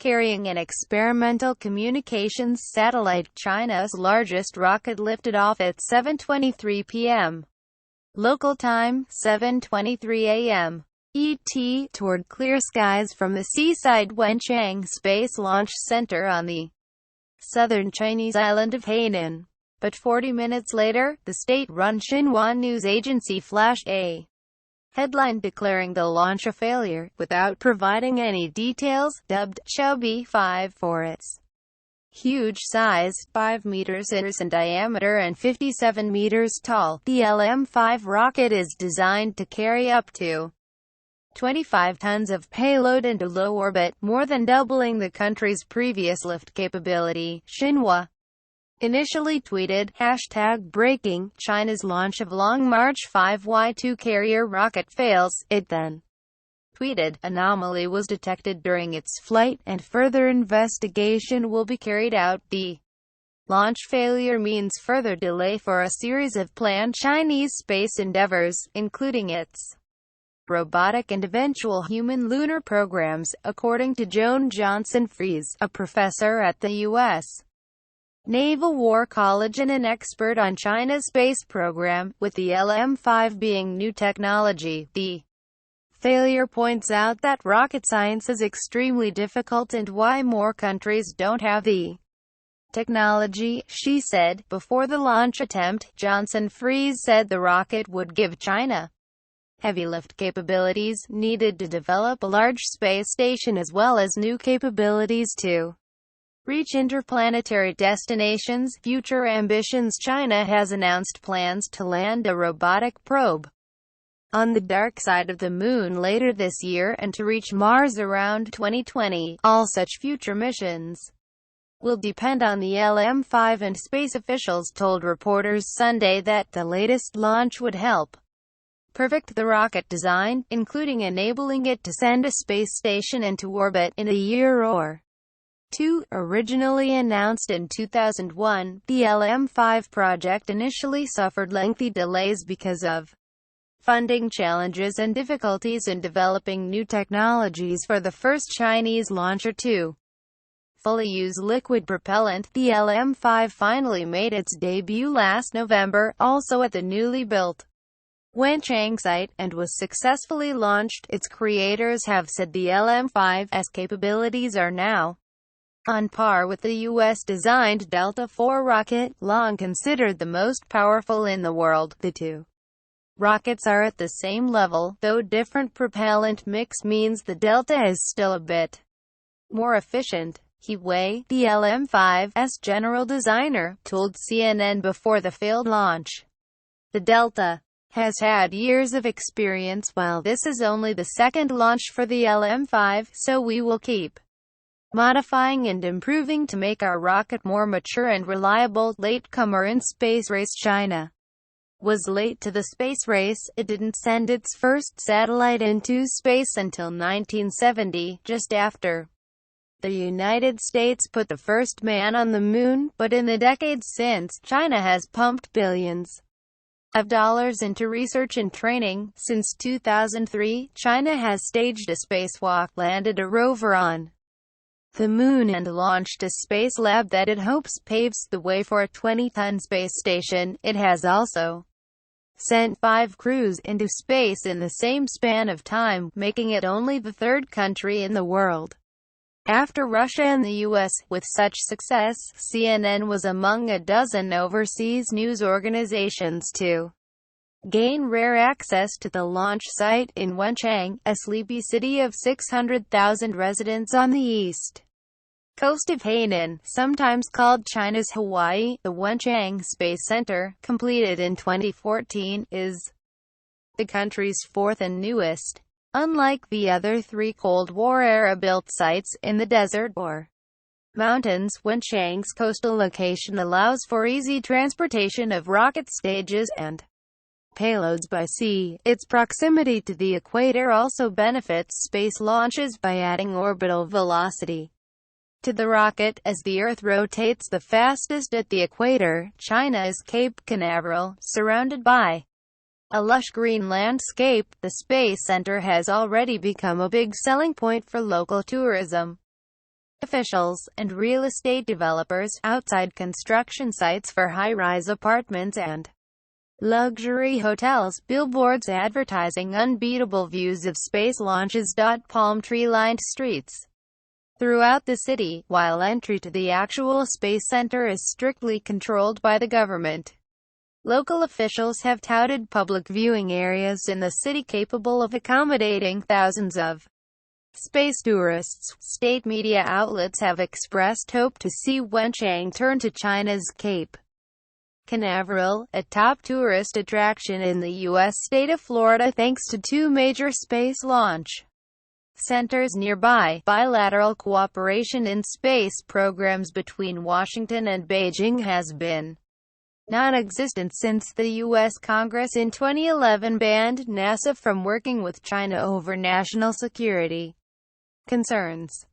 carrying an experimental communications satellite. China's largest rocket lifted off at 7:23 p.m. local time, 7:23 a.m. ET, toward clear skies from the seaside Wenchang Space Launch Center on the southern Chinese island of Hainan. But 40 minutes later, the state-run Xinhua news agency flashed a headline declaring the launch a failure, without providing any details, dubbed Chubby 5 for its huge size, 5 meters in diameter and 57 meters tall. The LM-5 rocket is designed to carry up to 25 tons of payload into low orbit, more than doubling the country's previous lift capability. Xinhua initially tweeted, #breaking, China's launch of Long March 5Y2 carrier rocket fails. It then tweeted, anomaly was detected during its flight, and further investigation will be carried out. The launch failure means further delay for a series of planned Chinese space endeavors, including its robotic and eventual human lunar programs, according to Joan Johnson-Fries, a professor at the U.S. Naval War College and an expert on China's space program. With the LM-5 being new technology, the failure points out that rocket science is extremely difficult and why more countries don't have the technology, she said. Before the launch attempt, Johnson-Fries said the rocket would give China heavy lift capabilities, needed to develop a large space station as well as new capabilities to reach interplanetary destinations. Future ambitions. China has announced plans to land a robotic probe on the dark side of the moon later this year, and to reach Mars around 2020. All such future missions will depend on the LM-5, and space officials told reporters Sunday that the latest launch would help perfect the rocket design, including enabling it to send a space station into orbit in a year or two. Originally announced in 2001, the LM-5 project initially suffered lengthy delays because of funding challenges and difficulties in developing new technologies for the first Chinese launcher to fully use liquid propellant. The LM-5 finally made its debut last November, also at the newly built Wenchang site, and was successfully launched. Its creators have said the LM-5's capabilities are now on par with the U.S.-designed Delta IV rocket, long considered the most powerful in the world. The two rockets are at the same level, though different propellant mix means the Delta is still a bit more efficient. He Wei, the LM-5's general designer, told CNN before the failed launch, the Delta has had years of experience, while this is only the second launch for the LM-5, so we will keep modifying and improving to make our rocket more mature and reliable. Latecomer in space race. China was late to the space race. It didn't send its first satellite into space until 1970, just after the United States put the first man on the moon. But in the decades since, China has pumped billions of dollars into research and training. Since 2003, China has staged a spacewalk, landed a rover on the moon, and launched a space lab that it hopes paves the way for a 20-ton space station. It has also sent 5 crews into space in the same span of time, making it only the third country in the world after Russia and the U.S. with such success. CNN was among a dozen overseas news organizations to gain rare access to the launch site in Wenchang, a sleepy city of 600,000 residents on the east coast of Hainan, sometimes called China's Hawaii. The Wenchang Space Center, completed in 2014, is the country's fourth and newest. Unlike the other 3 Cold War-era built sites in the desert or mountains, Wenchang's coastal location allows for easy transportation of rocket stages and payloads by sea. Its proximity to the equator also benefits space launches by adding orbital velocity to the rocket. As the Earth rotates the fastest at the equator, China is Cape Canaveral, surrounded by a lush green landscape. The Space Center has already become a big selling point for local tourism. officials, and real estate developers, outside construction sites for high-rise apartments and luxury hotels, billboards advertising unbeatable views of space launches. Palm tree-lined streets throughout the city, while entry to the actual space center is strictly controlled by the government. Local officials have touted public viewing areas in the city capable of accommodating thousands of space tourists. State media outlets have expressed hope to see Wenchang turn to China's Cape Canaveral, a top tourist attraction in the U.S. state of Florida thanks to two major space launch centers nearby. Bilateral cooperation in space programs between Washington and Beijing has been non-existent since the U.S. Congress in 2011 banned NASA from working with China over national security concerns.